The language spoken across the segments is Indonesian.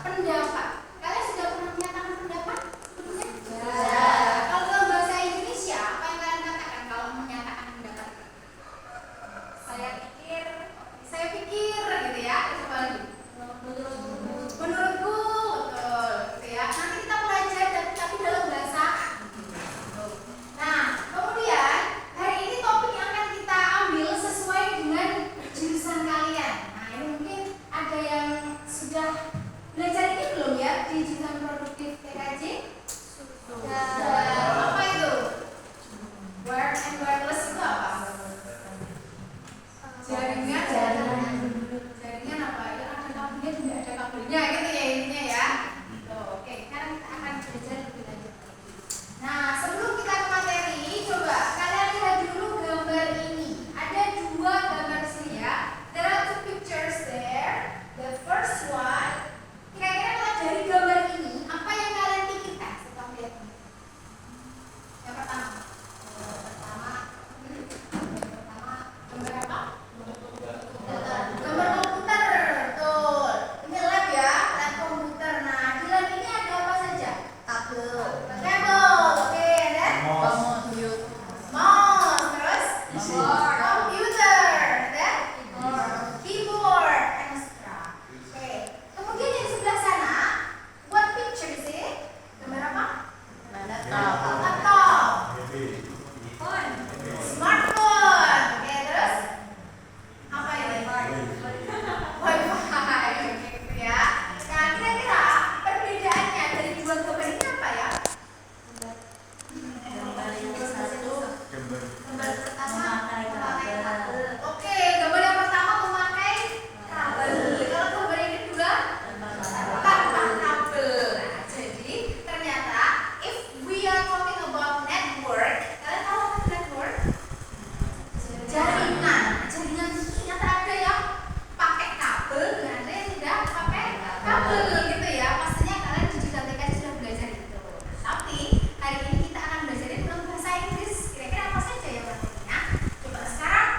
Pendapat. Kalian sudah pernah menyatakan pendapat? Ya. Kalau dalam bahasa Indonesia, apa yang kalian katakan kalau menyatakan pendapat? Saya pikir gitu ya. Coba lagi. Menurutku, betul, gitu ya. Nanti kita belajar tapi dalam bahasa. Nah, kemudian hari ini topik yang akan kita ambil sesuai dengan jurusan kalian. Nah, ini mungkin ada yang sudah belajar ini belum ya di jurusan produktif TKJ? Sudah. Apa itu? Wired and wireless itu apa? Jaringan apa? Ya ada kabelnya juga ada kabelnya gitu ya intinya ya. Oke, sekarang kita akan belajar lebih lanjut. Nah, sebelum kita ke materi, coba kalian lihat dulu gambar ini. Ada dua gambar sini ya. There are two pictures there. The first one, kira-kira kalau dari gambar ini, apa yang kalian pikirkan setelah melihat ini? Yang pertama, gambar apa? Gambar komputer, betul. Ini lab ya, lab komputer. Nah, di lab ini ada apa saja? Kabel, oke, ada mouse, terus komputer, ada keyboard, extra. Oke, kemudian yang di sebelah sana, what picture sih? Gambar apa? Laptop, smartphone, oke, terus apa ini? Wi-Fi, gitu ya. Nah, kira-kira perbedaannya dari dua gambar ini apa ya? Gambar pertama memakai kabel. Oke, gambar yang pertama memakai kabel. Kalau gambar yang kedua tanpa kabel. Nah, jadi ternyata if we are talking about network, kalian tahu apa itu network? Jaringan ternyata ada yang pakai kabel dan ada yang tidak pakai kabel gitu ya. Pastinya kalian di jurusan TKJ sudah belajar itu. Tapi hari ini kita akan belajar dalam bahasa Inggris. Kira-kira apa saja ya materinya? Coba sekarang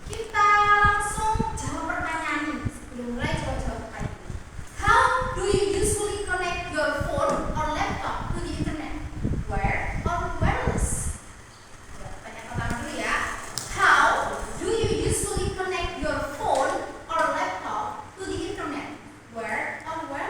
kita langsung jawab pertanyaan ini. Sebelum mulai coba jawab pertanyaan ini. How do you usually connect your phone or laptop to the internet? Wired or wireless? Pertanyaan pertama dulu ya. How do you usually connect your phone or laptop to the internet? Wired or wireless?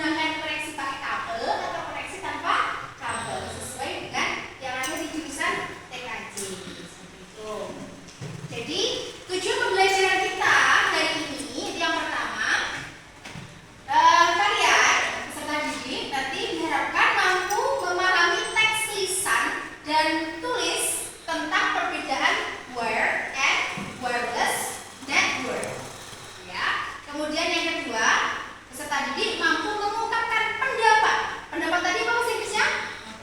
menggunakan koneksi pakai kabel atau koneksi tanpa kabel sesuai dengan yang ada di jurusan TKJ. Seperti itu. Jadi tujuan pembelajaran kita hari ini itu yang pertama, kalian peserta didik nanti diharapkan mampu memahami teks lisan dan tulis tentang perbedaan wired and wireless network. Ya. Kemudian yang kedua, peserta didik mampu mengungkapkan pendapat. Pendapat tadi apa bahasa Inggrisnya?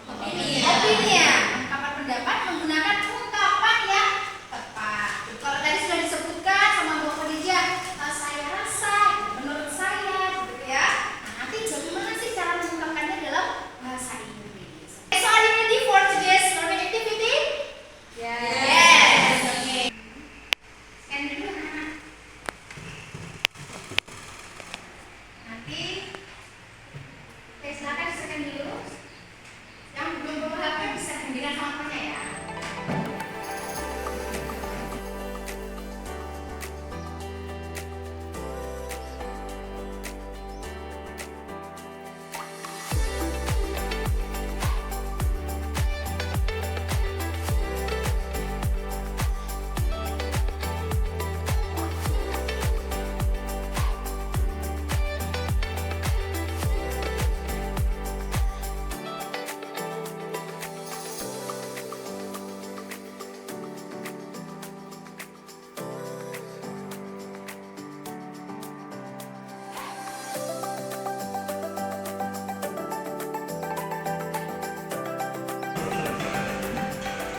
Opinion. Mengungkapkan pendapat menggunakan ungkapan yang tepat. Kalau tadi sudah disebutkan sama Bu Khadijah, saya rasa, menurut saya, gitu ya. Nah, nanti bagaimana sih cara mengungkapkannya dalam bahasa Inggris? So are you ready for today's learning activity? Yes. Okay. Scan dulu anak-anak. Nanti silakan scan dulu. Yang belum bawa HP bisa gantikan sama temannya ya.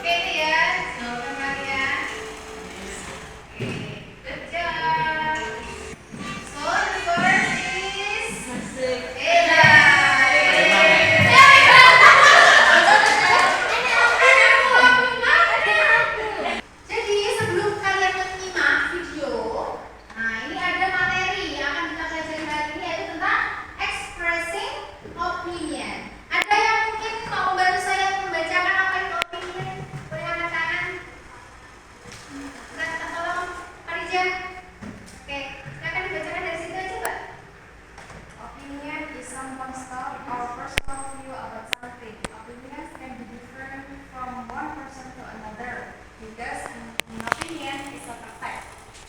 Oke nih ya, jawaban kalian. Oke, good job. So the first is Eda. Jadi sebelum kalian menyimak video, nah ini ada materi yang akan kita pelajari hari ini yaitu tentang expressing opinion. Ada yang mungkin mau membantu saya membacakan apa itu opinion? Boleh angkat tangan? Angkat tolong, Khadijah. Oke, silakan dibacakan dari situ aja, Mbak. Opinion is someone's thought or personal view about something. Opinions can be different from one person to another because an opinion is not a fact,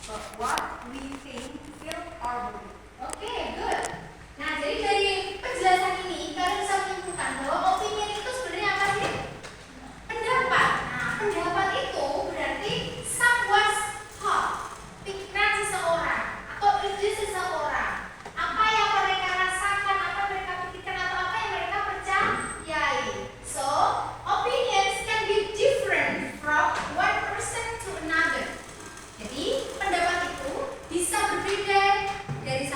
but what we think, feel, or believe. Oke, good. Nah, jadi dari penjelasan ini kalian bisa menyimpulkan bahwa opinion itu sebenarnya apa sih? Pendapat. Nah, pendapat itu berarti someone's thought, pikiran seseorang atau ide seseorang. Apa yang mereka rasakan, apa yang mereka pikirkan atau apa yang mereka percayai. So, opinions can be different from one person to another. Jadi, pendapat itu bisa berbeda dari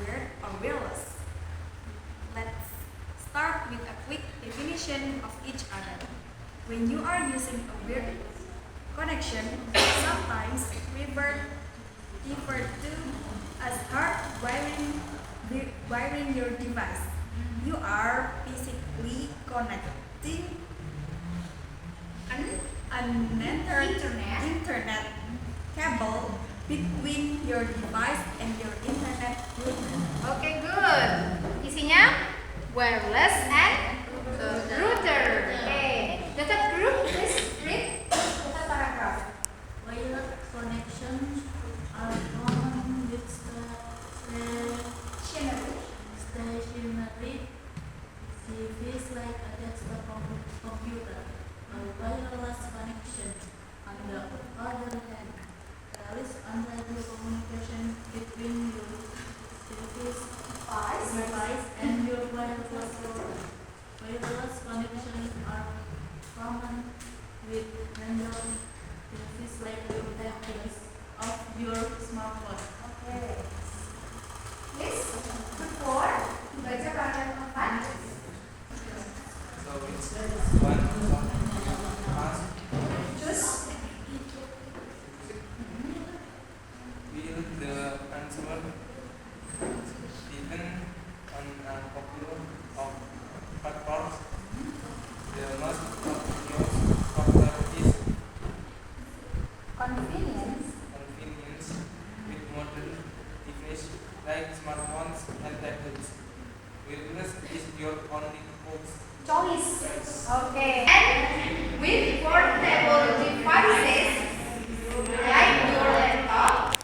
weird or wireless? Let's start with a quick definition of each other. When you are using a weird connection, sometimes referred to as wiring your device. You are physically connecting an internet cable between your device and your internet router. Oke, good. Isinya wireless and router. Oke. The third group, please read the third paragraph. Wireless connections are common with stationary devices like a desktop computer. A wireless connection, on the other hand, relies on radio communication between your device and your wireless router. Wireless connections are common with random devices like your tablets of your smartphone. Oke. Please, before baca paragraf keempat. So it's one of us Choose. will the answer given on a popular of factors. The most obvious factor is Convenience. convenience with modern devices like smartphones and tablets. Wireless is your only Choice. Okay. And with portable devices like your laptop,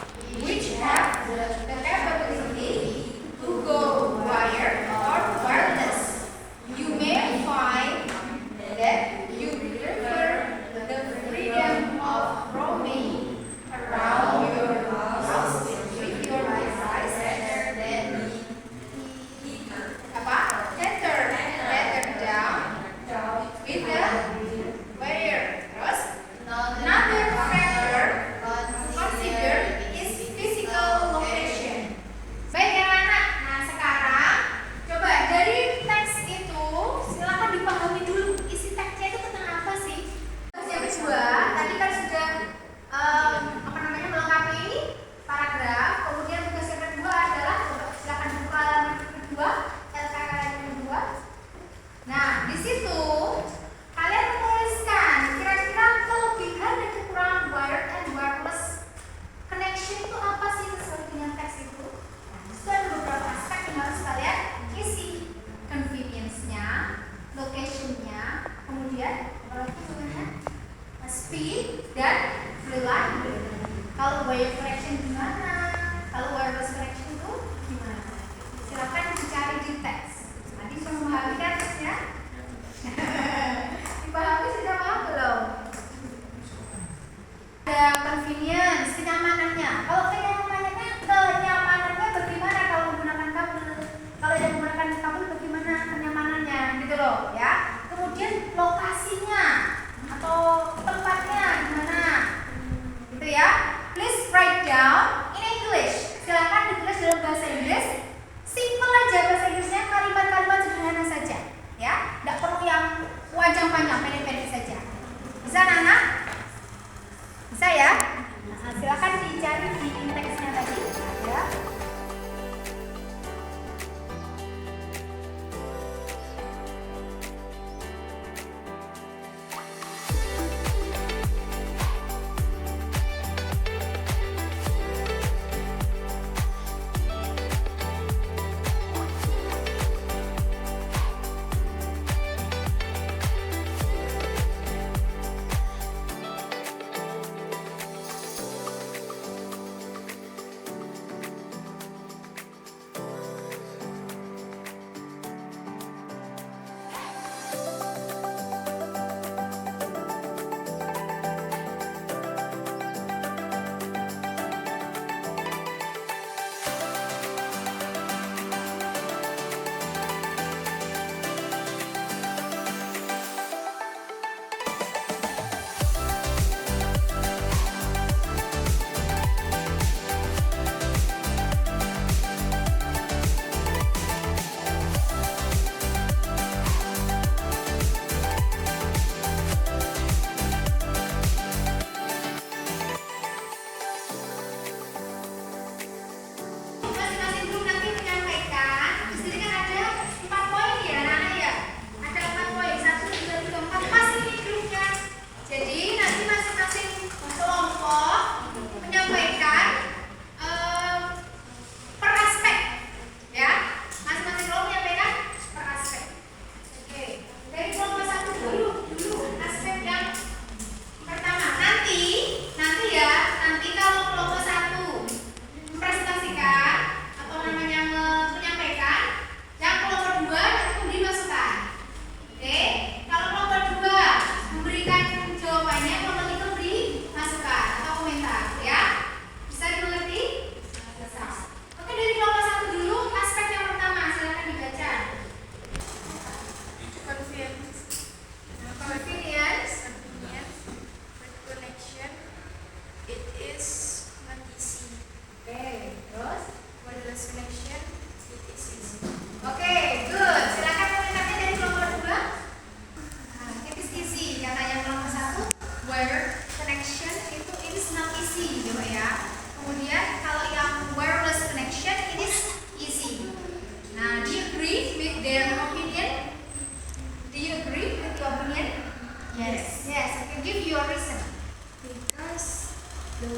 which have the capability to go wired or wireless, you may find that you prefer the freedom of roaming around your house with your device rather than better down with the wire. Terus another factor consider is physical location. Baik anak-anak, nah sekarang coba dari teks itu silakan dipahami dulu isi teksnya itu tentang apa sih. Terus yang kedua tadi kan sudah melengkapi paragraf. Kemudian tugas yang kedua adalah coba silakan buka halaman kedua, LKKN kedua. Nah, di situ kalian menuliskan kira-kira kelebihan dan kekurangan wired and wireless connection itu apa sih sesuai dengan teks itu. Nah, itu ada beberapa aspek yang harus kalian isi. Convenience-nya, location-nya, kemudian speed dan reliability. Kalau wired connection gimana? Kalau wireless connection itu gimana? Silakan dicari di teks. Tadi sudah memahami kan teksnya? Dipahami sudah paham belum? Ada convenience, kenyamanannya. Kalau kenyamanannya bagaimana kalau menggunakan kabel? Kalau yang menggunakan kabel bagaimana kenyamanannya? Gitu loh, ya. Kemudian lokasinya atau tempatnya gimana? Gitu ya. Please write down in English. Silakan ditulis dalam bahasa Inggris. Simple aja bahasa Inggrisnya, kalimat-kalimat sederhana saja, ya. Tidak perlu yang panjang-panjang, pendek-pendek saja. Bisa anak-anak? Bisa ya? Nah, silakan dicari di teksnya tadi, ya.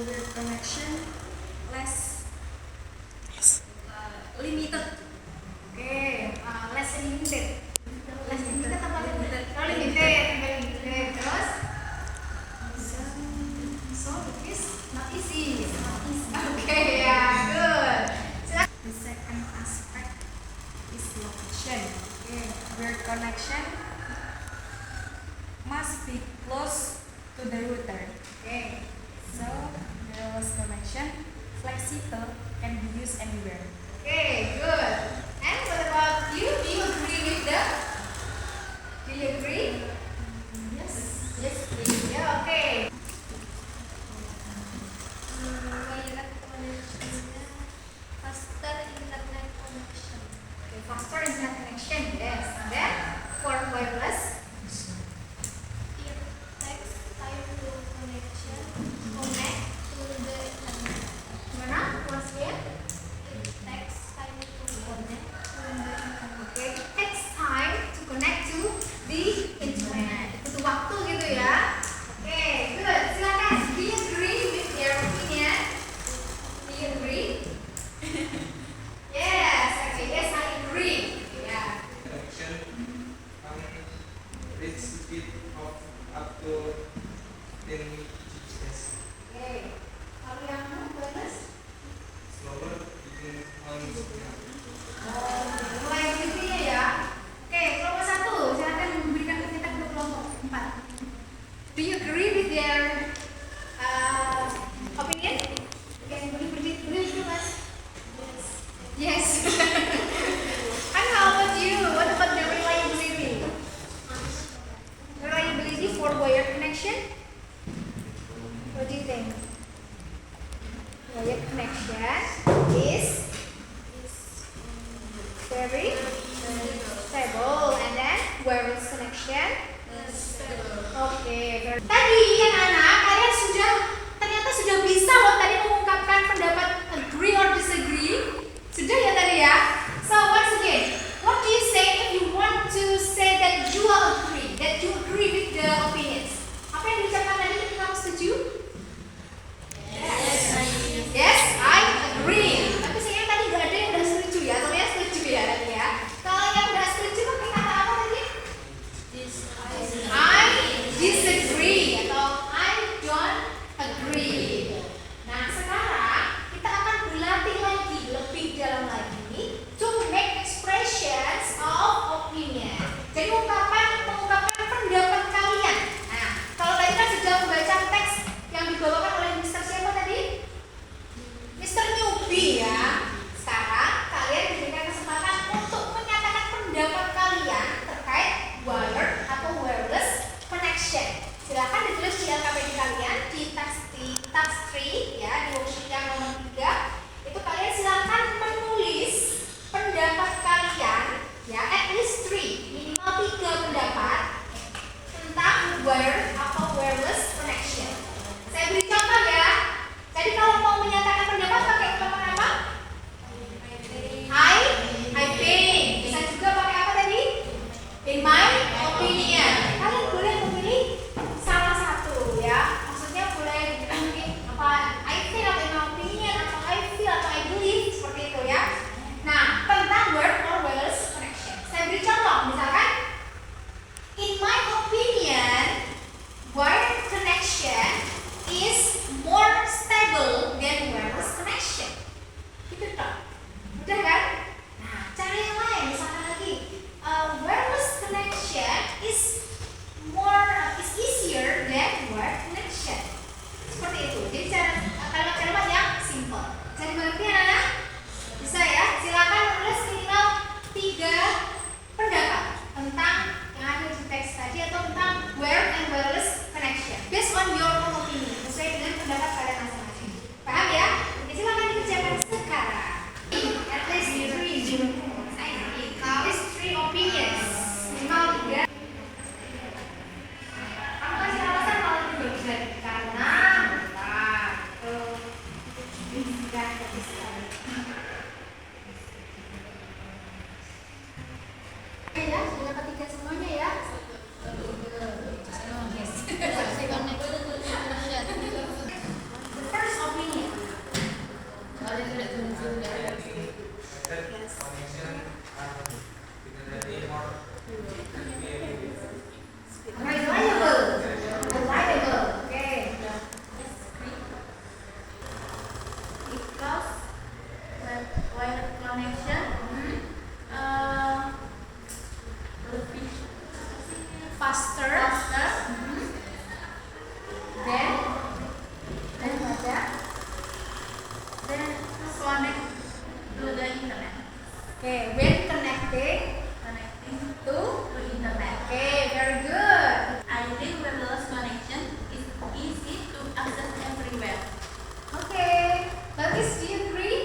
weird connection, less limited. Oke, less limited. Less limited apa limited? Oh, limited. Terus? So it is not easy. Okay, yeah, good. The second aspect is location. Okay, weird connection must be close to the router. Okay. So, wireless connection, flexible, can be used anywhere. Okay, good. And what about you? Do you agree with the? Do you agree? Yes. Yes, please. Yeah, okay. Wireless connection, faster internet connection. Okay, faster internet connection. Yes. And then for wireless. It takes time to connection connect to the internet. Gimana? Once again. It takes time to connect to the internet. Okay, it takes time to connect to the internet. Butuh waktu gitu ya. Oke, good. Silakan. Do you agree with their opinion? Do you agree? Yes. Okay. Yes, I agree. Yeah. Connection reach speed of up to 10 Gbps. Okay. Kalau yang wireless? Slower begin on signal. Oh, mulai berikutnya ya. Oke, kelompok 1, silakan memberikan kita ke kelompok 4. Do you agree with their opinion? Oke, boleh mas. Yes. And how about you? What about the reliability? Reliability for wire connection? What do you think? Wire connection is very stable, and then wireless connection. Oke, tadi anak-anak kalian ternyata sudah bisa loh tadi mengungkapkan pendapat agree or disagree. Sudah ya tadi ya. So once again, what do you say if you want to say that you agree with the opinions? Apa yang diucapkan tadi? Kamu setuju? Yes, I connection are literally or Reliable. Reliable. Okay. Because wire connection lebih Faster. faster Then ada than connect to the internet. okay, when connecting Connecting to to internet. okay, very good. I think wireless connection is easy to access everywhere. Okay, Bagus, do you agree?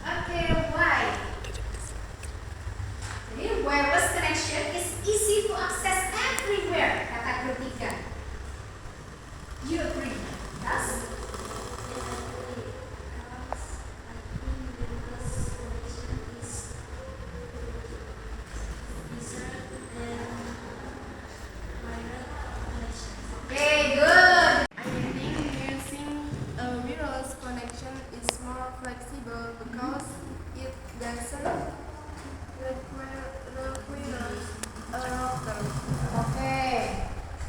Okay, why? Jadi wireless connection is easy to access everywhere. Kata ketiga. Do you agree? Yes? Okay, good. I think using a wireless connection is more flexible because it doesn't require a router. Okay.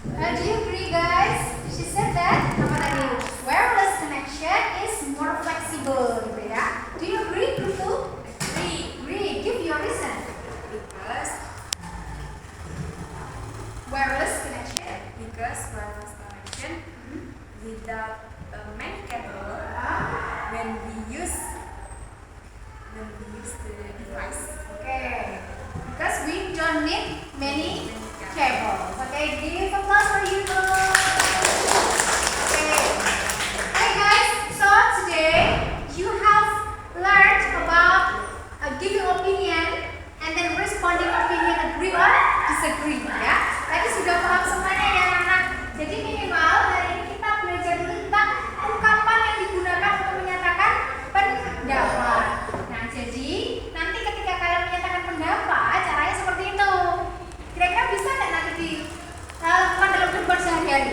Do you agree, guys? She said that. Apa tadi? Wireless connection is more flexible, gitu ya. Do you agree, Kutu? Agree. Give your reason. Because Wireless connection. wireless connection without a main cable Ah, when we use the device. okay. Because we don't need many cables. Okay, give applause for you. Okay. Hi guys. So today you have learned about giving opinion and then responding opinion, agree or disagree, ya. Tadi sudah paham semuanya ya anak. Jadi minimal hari ini kita belajar dulu tentang ungkapan yang digunakan untuk menyatakan pendapat. Nah, jadi nanti ketika kalian menyatakan pendapat, caranya seperti itu. Kira-kira bisa nggak nanti dilakukan dalam kehidupan sehari-hari?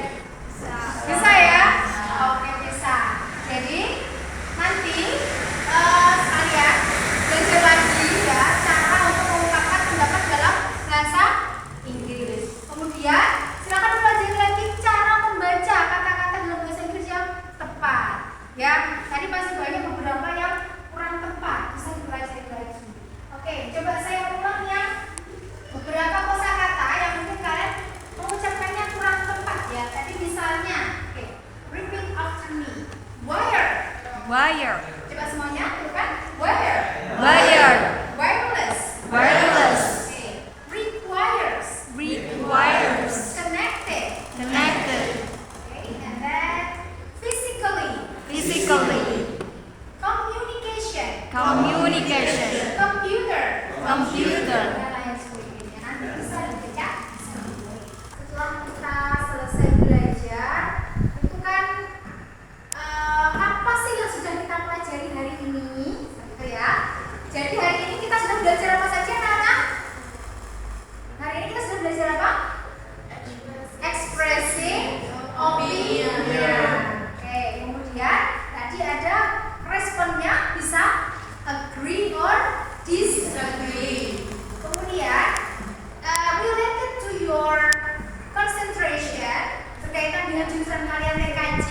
Bisa ya? Oke, bisa. Jadi nanti kalian belajar lagi ya cara untuk mengungkapkan pendapat dalam bahasa Inggris. Kemudian silakan pelajari lagi cara membaca kata-kata dalam bahasa Inggris yang tepat. Ya, tadi masih banyak beberapa yang kurang tepat, bisa dipelajari lagi. Oke, coba saya ulang ya beberapa kosakata yang mungkin kalian mengucapkannya kurang tepat ya. Tadi misalnya, oke, repeat after me. Wire. Wire. Coba semuanya, bukan? Wire. Wire. Wireless. Wireless. Okay. Requires. Requires. Connected. Connected. Okay, and then physically. Physically. Communication. Communication. Computer. Computer. Dan lain sebagainya. Nanti bisa dibaca sendiri. Setelah kita selesai belajar, itu kan apa sih yang sudah kita pelajari hari ini? Gitu ya. Jadi hari ini kita sudah belajar apa saja, anak-anak? Hari ini kita sudah belajar apa? Expressing opinion. Oke, kemudian tadi ada responnya bisa agree or disagree. Kemudian related to your concentration berkaitan dengan jurusan kalian TKJ,